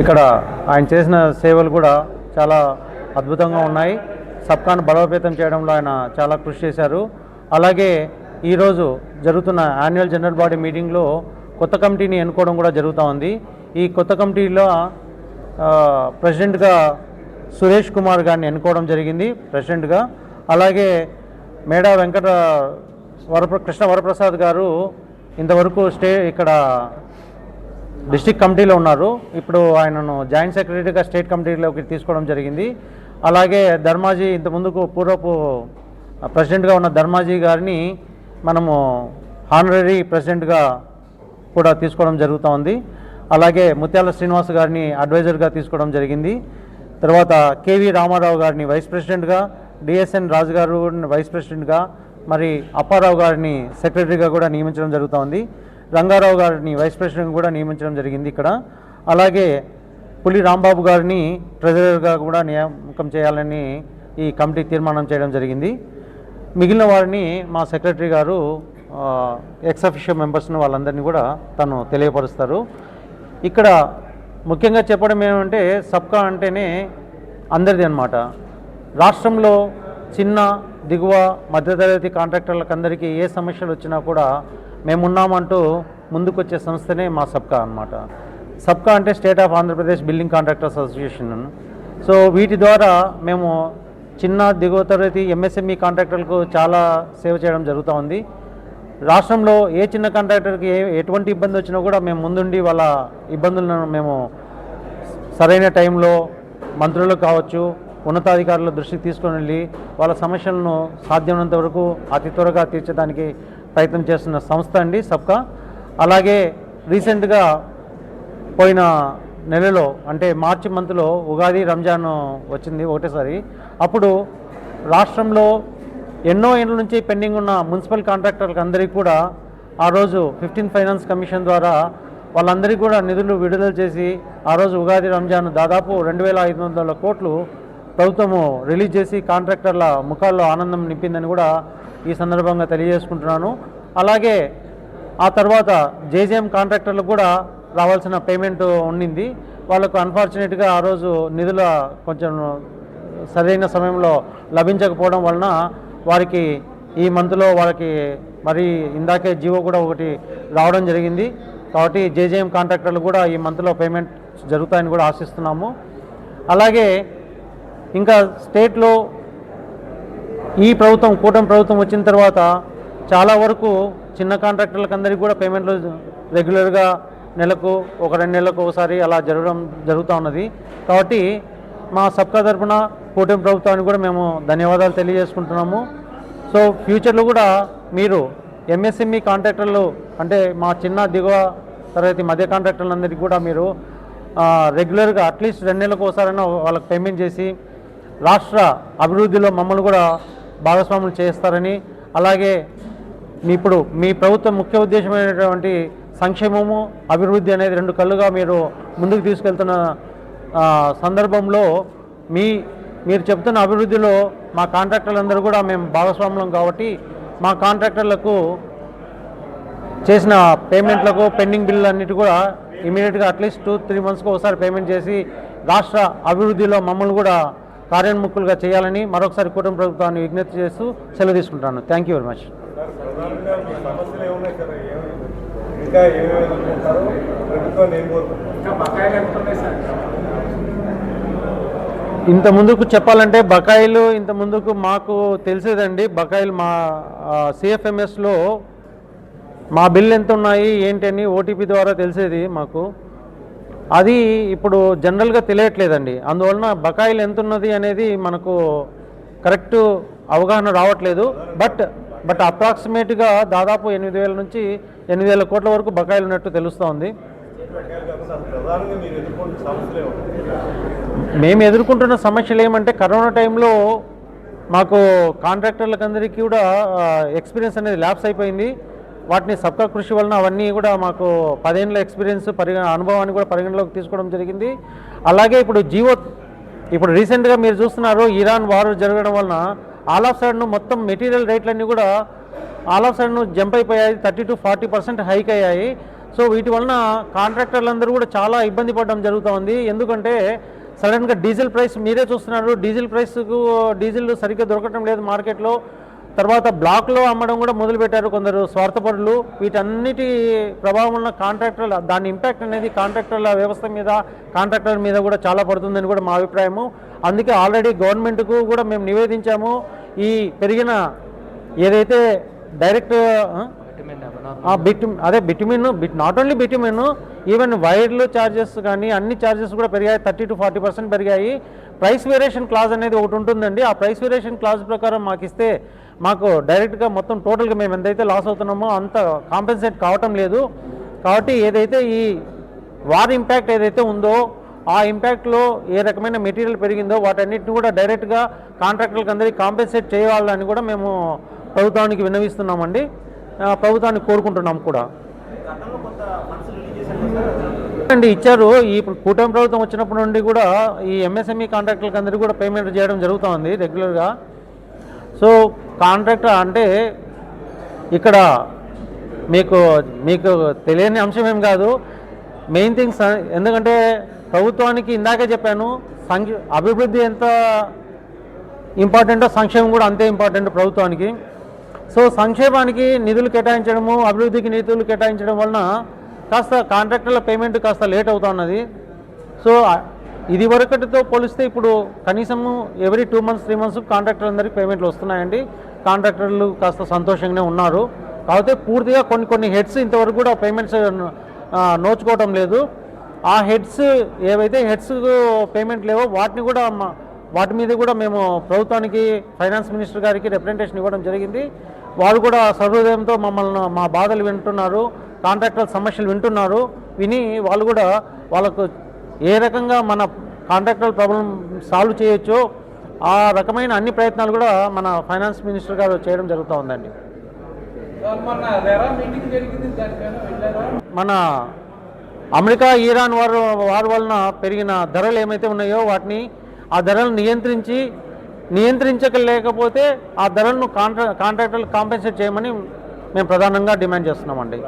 ఇక్కడ ఆయన చేసిన సేవలు కూడా చాలా అద్భుతంగా ఉన్నాయి. సబ్కాను బలోపేతం చేయడంలో ఆయన చాలా కృషి చేశారు. అలాగే ఈరోజు జరుగుతున్న యాన్యువల్ జనరల్ బాడీ మీటింగ్లో కొత్త కమిటీని ఎన్నుకోవడం కూడా జరుగుతూ ఉంది. ఈ కొత్త కమిటీలో ప్రెసిడెంట్గా సురేష్ కుమార్ గారిని ఎన్నుకోవడం జరిగింది ప్రెసిడెంట్గా. అలాగే మేడా కృష్ణ వరప్రసాద్ గారు ఇంతవరకు ఇక్కడ డిస్ట్రిక్ట్ కమిటీలో ఉన్నారు. ఇప్పుడు ఆయనను జాయింట్ సెక్రటరీగా స్టేట్ కమిటీలోకి తీసుకోవడం జరిగింది. అలాగే ధర్మాజీ ఇంతకుముందుకు పూర్వపు ప్రెసిడెంట్గా ఉన్న ధర్మాజీ గారిని మనము హానరీ ప్రెసిడెంట్గా కూడా తీసుకోవడం జరుగుతూ ఉంది. అలాగే ముత్యాల శ్రీనివాస్ గారిని అడ్వైజర్గా తీసుకోవడం జరిగింది. తర్వాత కేవీ రామారావు గారిని వైస్ ప్రెసిడెంట్గా, డిఎస్ఎన్ రాజు గారు వైస్ ప్రెసిడెంట్గా, మరి అప్పారావు గారిని సెక్రటరీగా కూడా నియమించడం జరుగుతూ ఉంది. రంగారావు గారిని వైస్ ప్రెసిడెంట్ కూడా నియమించడం జరిగింది ఇక్కడ. అలాగే పులి రాంబాబు గారిని ట్రెజరర్గా కూడా నియామకం చేయాలని ఈ కమిటీ తీర్మానం చేయడం జరిగింది. మిగిలిన వారిని మా సెక్రటరీ గారు ఎక్స్ అఫిషియల్ మెంబర్స్ని వాళ్ళందరినీ కూడా తను తెలియపరుస్తారు. ఇక్కడ ముఖ్యంగా చెప్పడం ఏమంటే సబ్కా అంటేనే అందరిది అన్నమాట. రాష్ట్రంలో చిన్న దిగువ మధ్యతరగతి కాంట్రాక్టర్లకు అందరికీ ఏ సమస్యలు వచ్చినా కూడా మేమున్నామంటూ ముందుకొచ్చే సంస్థనే మా సబ్కా అన్నమాట. సబ్కా అంటే state of Andhra Pradesh building contractors association. So వీటి ద్వారా మేము చిన్న దిగువ తరగతి ఎంఎస్ఎంఈ కాంట్రాక్టర్లకు చాలా సేవ చేయడం జరుగుతూ ఉంది. రాష్ట్రంలో ఏ చిన్న కాంట్రాక్టర్కి ఎటువంటి ఇబ్బంది వచ్చినా కూడా మేము ముందుండి వాళ్ళ ఇబ్బందులను మేము సరైన టైంలో మంత్రులకు కావచ్చు, ఉన్నతాధికారుల దృష్టికి తీసుకొని వెళ్ళి వాళ్ళ సమస్యలను సాధ్యమైనంత వరకు అతి త్వరగా తీర్చడానికి ప్రయత్నం చేస్తున్న సంస్థ అండి సబ్కా. అలాగే రీసెంట్గా పోయిన నెలలో అంటే మార్చి మంత్లో ఉగాది రంజాన్ వచ్చింది ఒకటేసారి. అప్పుడు రాష్ట్రంలో ఎన్నో ఏళ్ళ నుంచి పెండింగ్ ఉన్న మున్సిపల్ కాంట్రాక్టర్లకు అందరికీ కూడా ఆ రోజు 15th ఫైనాన్స్ కమిషన్ ద్వారా వాళ్ళందరికీ కూడా నిధులు విడుదల చేసి ఆ రోజు ఉగాది రంజాన్ దాదాపు 2500 కోట్లు ప్రభుత్వము రిలీజ్ చేసి కాంట్రాక్టర్ల ముఖాల్లో ఆనందం నింపిందని కూడా ఈ సందర్భంగా తెలియజేసుకుంటున్నాను. అలాగే ఆ తర్వాత జేజేఎం కాంట్రాక్టర్లకు కూడా రావాల్సిన పేమెంట్ ఉండింది. వాళ్ళకు అన్ఫార్చునేట్గా ఆ రోజు నిధుల కొంచెం సరైన సమయంలో లభించకపోవడం వలన వారికి ఈ మంత్లో వాళ్ళకి మరి ఇందాకే జీవో కూడా ఒకటి రావడం జరిగింది. కాబట్టి జేజేఎం కాంట్రాక్టర్లు కూడా ఈ మంత్లో పేమెంట్ జరుగుతాయని కూడా ఆశిస్తున్నాము. అలాగే ఇంకా స్టేట్లో ఈ ప్రభుత్వం కూటమి ప్రభుత్వం వచ్చిన తర్వాత చాలా వరకు చిన్న కాంట్రాక్టర్లకు అందరికీ కూడా పేమెంట్లు రెగ్యులర్గా నెలకు 1-2 నెలలకు ఒకసారి అలా జరుగుతూ ఉన్నది. కాబట్టి మా సబ్కా తరఫున కూటమి ప్రభుత్వానికి కూడా మేము ధన్యవాదాలు తెలియజేసుకుంటున్నాము. సో ఫ్యూచర్లో కూడా మీరు ఎంఎస్ఎంఈ కాంట్రాక్టర్లు అంటే మా చిన్న దిగువ తరగతి మధ్య కాంట్రాక్టర్లందరికీ కూడా మీరు రెగ్యులర్గా అట్లీస్ట్ 2 నెలలకు ఒకసారైనా వాళ్ళకి పేమెంట్ చేసి రాష్ట్ర అభివృద్ధిలో మమ్మల్ని కూడా భాగస్వాములు చేస్తారని, అలాగే ఇప్పుడు మీ ప్రభుత్వం ముఖ్య ఉద్దేశమైనటువంటి సంక్షేమము అభివృద్ధి అనేది 2 కళ్ళుగా మీరు ముందుకు తీసుకెళ్తున్న సందర్భంలో మీరు చెప్తున్న అభివృద్ధిలో మా కాంట్రాక్టర్లందరూ కూడా మేము భాగస్వాములం కాబట్టి మా కాంట్రాక్టర్లకు చేసిన పేమెంట్లకు పెండింగ్ బిల్లు అన్నిటి కూడా ఇమీడియట్గా అట్లీస్ట్ 2-3 మంత్స్కి ఒకసారి పేమెంట్ చేసి రాష్ట్ర అభివృద్ధిలో మమ్మల్ని కూడా కార్యోన్ముఖులుగా చేయాలని మరొకసారి కూటమి ప్రభుత్వాన్ని విజ్ఞప్తి చేస్తూ సెలవు తీసుకుంటాను. Thank you very much. ఇంత ముందుకు చెప్పాలంటే బకాయిలు ఇంత ముందుకు మాకు తెలిసేదండి. బకాయిలు మా సిఎఫ్ఎంఎస్లో మా బిల్లు ఎంత ఉన్నాయి ఏంటి అని ఓటీపీ ద్వారా తెలిసేది మాకు. అది ఇప్పుడు జనరల్గా తెలియట్లేదండి. అందువలన బకాయిలు ఎంత ఉన్నది అనేది మనకు కరెక్ట్ అవగాహన రావట్లేదు. బట్ అప్రాక్సిమేట్గా దాదాపు 8,000 నుంచి 8,000 కోట్ల వరకు బకాయిలు ఉన్నట్టు తెలుస్తూ ఉంది. మేము ఎదుర్కొంటున్న సమస్యలు ఏమంటే కరోనా టైంలో మాకు కాంట్రాక్టర్లకు అందరికీ కూడా ఎక్స్పీరియన్స్ అనేది ల్యాప్స్ అయిపోయింది. వాటిని సబ్కా కృషి వలన అవన్నీ కూడా మాకు 10 ఏళ్ళ ఎక్స్పీరియన్స్ అనుభవాన్ని కూడా పరిగణలోకి తీసుకోవడం జరిగింది. అలాగే ఇప్పుడు రీసెంట్గా మీరు చూస్తున్నారు ఇరాన్ వార్ జరగడం వలన ఆల్ ఆఫ్ సడన్ మొత్తం మెటీరియల్ రేట్లన్నీ కూడా ఆల్ ఆఫ్ సడన్ జంప్ అయిపోయాయి. 30-40% హైక్ అయ్యాయి. సో వీటి వలన కాంట్రాక్టర్లందరూ కూడా చాలా ఇబ్బంది పడడం జరుగుతూ ఉంది. ఎందుకంటే సడన్గా డీజిల్ ప్రైస్ మీరే చూస్తున్నారు, డీజిల్ సరిగ్గా దొరకటం లేదు మార్కెట్లో. తర్వాత బ్లాక్లో అమ్మడం కూడా మొదలుపెట్టారు కొందరు స్వార్థపరులు. వీటన్నిటి ప్రభావం వలన కాంట్రాక్టర్ల దాని ఇంపాక్ట్ అనేది కాంట్రాక్టర్ల వ్యవస్థ మీద, కాంట్రాక్టర్ మీద కూడా చాలా పడుతుందని కూడా మా అభిప్రాయము. అందుకే ఆల్రెడీ గవర్నమెంట్కు కూడా మేము నివేదించాము. ఈ పెరిగిన ఏదైతే డైరెక్ట్ బిట్యుమిన్ నాట్ ఓన్లీ బిట్యుమిన్, ఈవెన్ వైర్లు ఛార్జెస్ కానీ అన్ని ఛార్జెస్ కూడా పెరిగాయి, 30 to 40% పెరిగాయి. ప్రైస్ వేరియేషన్ క్లాజ్ అనేది ఒకటి ఉంటుందండి. ఆ ప్రైస్ వేరియేషన్ క్లాజ్ ప్రకారం మాకు ఇస్తే మాకు డైరెక్ట్గా మొత్తం టోటల్గా మేము ఎంతైతే లాస్ అవుతున్నామో అంత కాంపెన్సేట్ కావటం లేదు. కాబట్టి ఏదైతే ఈ వార్ ఇంపాక్ట్ ఏదైతే ఉందో ఆ ఇంపాక్ట్లో ఏ రకమైన మెటీరియల్ పెరిగిందో వాటన్నిటిని కూడా డైరెక్ట్గా కాంట్రాక్టర్లకు అందరికీ కాంపెన్సేట్ చేయాలని కూడా మేము ప్రభుత్వానికి విన్నవిస్తున్నామండి, ప్రభుత్వాన్ని కోరుకుంటున్నాం కూడా. అండి ఇచ్చారు. ఈ కూటమి ప్రభుత్వం వచ్చినప్పటి నుండి కూడా ఈ ఎంఎస్ఎంఈ కాంట్రాక్టర్లకు అందరికీ కూడా పేమెంట్ చేయడం జరుగుతుంది రెగ్యులర్గా. సో కాంట్రాక్టర్ అంటే ఇక్కడ మీకు తెలియని అంశం ఏం కాదు, మెయిన్ థింగ్స్. ఎందుకంటే ప్రభుత్వానికి ఇందాకే చెప్పాను, అభివృద్ధి ఎంత ఇంపార్టెంటో సంక్షేమం కూడా అంతే ఇంపార్టెంట్ ప్రభుత్వానికి. సో సంక్షేమానికి నిధులు కేటాయించడము, అభివృద్ధికి నిధులు కేటాయించడం వలన కాస్త కాంట్రాక్టర్ల పేమెంట్ కాస్త లేట్ అవుతా ఉన్నది. సో ఇది వరకటితో పోలిస్తే ఇప్పుడు కనీసము ఎవ్రీ 2 months 3 months కాంట్రాక్టర్ అందరికీ పేమెంట్లు వస్తున్నాయండి. కాంట్రాక్టర్లు కాస్త సంతోషంగానే ఉన్నారు. కాకపోతే పూర్తిగా కొన్ని హెడ్స్ ఇంతవరకు కూడా పేమెంట్స్ నోచుకోవటం లేదు. ఆ ఏవైతే హెడ్స్ పేమెంట్ లేవో వాటి మీద కూడా మేము ప్రభుత్వానికి, ఫైనాన్స్ మినిస్టర్ గారికి రిప్రజెంటేషన్ ఇవ్వడం జరిగింది. వారు కూడా సహృదయంతో మా బాధలు వింటున్నారు, కాంట్రాక్టర్ సమస్యలు వింటున్నారు. విని వాళ్ళు కూడా వాళ్ళకు ఏ రకంగా మన కాంట్రాక్టర్ ప్రాబ్లం సాల్వ్ చేయొచ్చో ఆ రకమైన అన్ని ప్రయత్నాలు కూడా మన ఫైనాన్స్ మినిస్టర్ గారు చేయడం జరుగుతూ ఉందండి. మన అమెరికా ఇరాన్ వార్ వలన పెరిగిన ధరలు ఏమైతే ఉన్నాయో వాటిని ఆ ధరలను నియంత్రించలేకపోతే ఆ ధరలను కాంట్రాక్టర్లు కాంపెన్సేట్ చేయమని మేము ప్రధానంగా డిమాండ్ చేస్తున్నామండి.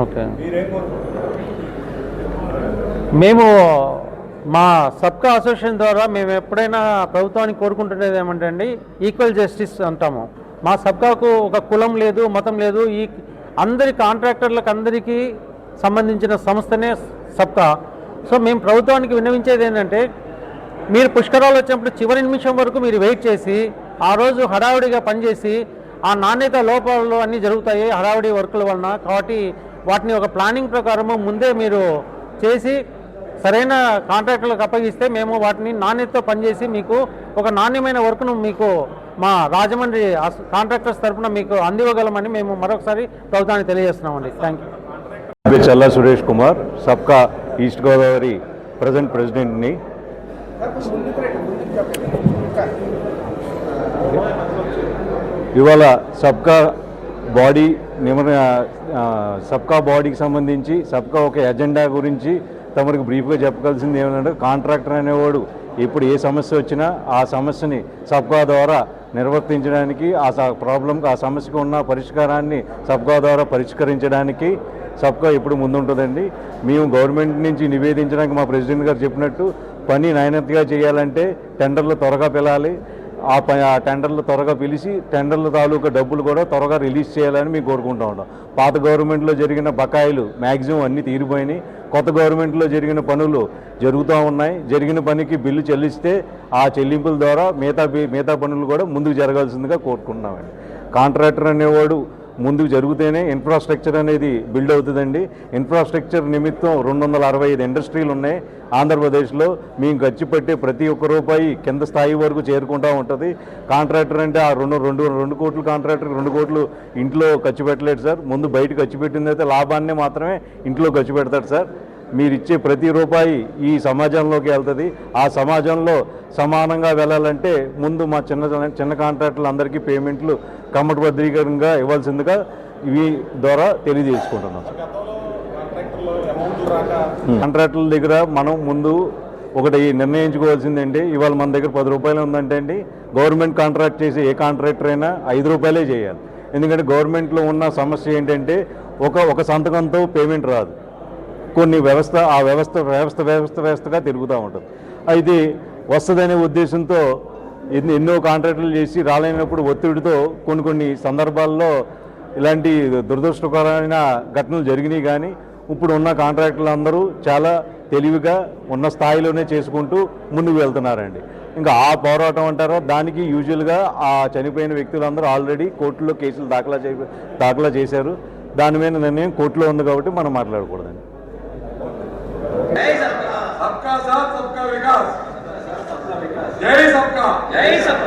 ఓకే, మేము మా సబ్కా అసోసియేషన్ ద్వారా మేము ఎప్పుడైనా ప్రభుత్వానికి కోరుకుంటున్నది ఏమంటే అండి, ఈక్వల్ జస్టిస్ అంటాము. మా సబ్కాకు ఒక కులం లేదు, మతం లేదు. ఈ అందరి కాంట్రాక్టర్లకు అందరికీ సంబంధించిన సంస్థనే సబ్కా. సో మేము ప్రభుత్వానికి విన్నవించేది ఏంటంటే, మీరు పుష్కరాలు వచ్చినప్పుడు చివరి నిమిషం వరకు మీరు వెయిట్ చేసి ఆ రోజు హడావుడిగా పనిచేసి ఆ నాణ్యత లోపాలు అన్నీ జరుగుతాయి హడావుడి వర్కుల వలన. కాబట్టి వాటిని ఒక ప్లానింగ్ ప్రకారము ముందే మీరు చేసి సరైన కాంట్రాక్టర్లకు అప్పగిస్తే మేము వాటిని నాణ్యతతో పనిచేసి మీకు ఒక నాణ్యమైన వర్క్ను మీకు మా రాజమండ్రి కాంట్రాక్టర్స్ తరఫున మీకు అందివ్వగలమని మేము మరొకసారి ప్రభుత్వానికి తెలియజేస్తున్నామండి. Thank you. చల్లా సురేష్ కుమార్, సబ్కా ఈస్ట్ గోదావరి ప్రజెంట్ ప్రెసిడెంట్ని. ఇవాళ సబ్కా బాడీకి సంబంధించి సబ్కా ఒక ఎజెండా గురించి తమరికి బ్రీఫ్గా చెప్పగలిసింది ఏమంటే, కాంట్రాక్టర్ అనేవాడు ఇప్పుడు ఏ సమస్య వచ్చినా ఆ సమస్యని సబ్కా ద్వారా నిర్వర్తించడానికి, ఆ సమస్యకు ఉన్న పరిష్కారాన్ని సబ్కా ద్వారా పరిష్కరించడానికి సబ్కా ఎప్పుడు ముందుంటుందండి. మేము గవర్నమెంట్ నుంచి నివేదించడానికి మా ప్రెసిడెంట్ గారు చెప్పినట్టు పని నాణ్యతగా చేయాలంటే టెండర్లు త్వరగా పిలాలి. ఆ టెండర్లు త్వరగా పిలిచి టెండర్ల తాలూకా డబ్బులు కూడా త్వరగా రిలీజ్ చేయాలని మేము కోరుకుంటూ ఉంటాం. పాత గవర్నమెంట్లో జరిగిన బకాయిలు మ్యాక్సిమం అన్నీ తీరిపోయినాయి. కొత్త గవర్నమెంట్లో జరిగిన పనులు జరుగుతూ ఉన్నాయి. జరిగిన పనికి బిల్లు చెల్లిస్తే ఆ చెల్లింపుల ద్వారా మిగతా పనులు కూడా ముందుకు జరగాల్సిందిగా కోరుకుంటున్నామండి. కాంట్రాక్టర్ అనేవాడు ముందుకు జరిగితేనే ఇన్ఫ్రాస్ట్రక్చర్ అనేది బిల్డ్ అవుతుందండి. ఇన్ఫ్రాస్ట్రక్చర్ నిమిత్తం 265 ఇండస్ట్రీలు ఉన్నాయి ఆంధ్రప్రదేశ్లో. మేము ఖర్చు పెట్టే ప్రతి ఒక్క రూపాయి కింద స్థాయి వరకు చేరుకుంటూ ఉంటుంది. కాంట్రాక్టర్ అంటే ఆ రెండు కోట్లు కాంట్రాక్టర్ 2 కోట్లు ఇంట్లో ఖర్చు పెట్టలేడు సార్. ముందు బయట ఖర్చు పెట్టింది అయితే లాభాన్ని మాత్రమే ఇంట్లో ఖర్చు పెడతాడు సార్. మీరు ఇచ్చే ప్రతి రూపాయి ఈ సమాజంలోకి వెళ్తుంది. ఆ సమాజంలో సమానంగా వెళ్ళాలంటే ముందు మా చిన్న కాంట్రాక్టర్లు అందరికీ పేమెంట్లు క్రమబద్ధీకరంగా ఇవ్వాల్సిందిగా ఇవి ద్వారా తెలియజేసుకుంటున్నాం. కాంట్రాక్టర్ల దగ్గర మనం ముందు ఒకటి నిర్ణయించుకోవాల్సిందండి, ఇవాళ మన దగ్గర 10 రూపాయలు ఉందంటే అండి, గవర్నమెంట్ కాంట్రాక్ట్ చేసి ఏ కాంట్రాక్టర్ అయినా 5 రూపాయలే చేయాలి. ఎందుకంటే గవర్నమెంట్లో ఉన్న సమస్య ఏంటంటే ఒక సంతకంతో పేమెంట్ రాదు. కొన్ని వ్యవస్థగా తిరుగుతూ ఉంటుంది. అయితే వస్తుందనే ఉద్దేశంతో ఎన్నో కాంట్రాక్టులు చేసి రాలేనప్పుడు ఒత్తిడితో కొన్ని సందర్భాల్లో ఇలాంటి దురదృష్టకరమైన ఘటనలు జరిగినాయి. కానీ ఇప్పుడు ఉన్న కాంట్రాక్టులు అందరూ చాలా తెలివిగా ఉన్న స్థాయిలోనే చేసుకుంటూ ముందుకు వెళ్తున్నారండి. ఇంకా ఆ పోరాటం అంటారా, దానికి యూజువల్గా ఆ చనిపోయిన వ్యక్తులందరూ ఆల్రెడీ కోర్టులో కేసులు దాఖలా చేశారు. దాని మీద నిర్ణయం కోర్టులో ఉంది కాబట్టి మనం మాట్లాడకూడదండి. सबका साथ सबका विकास, जय सबका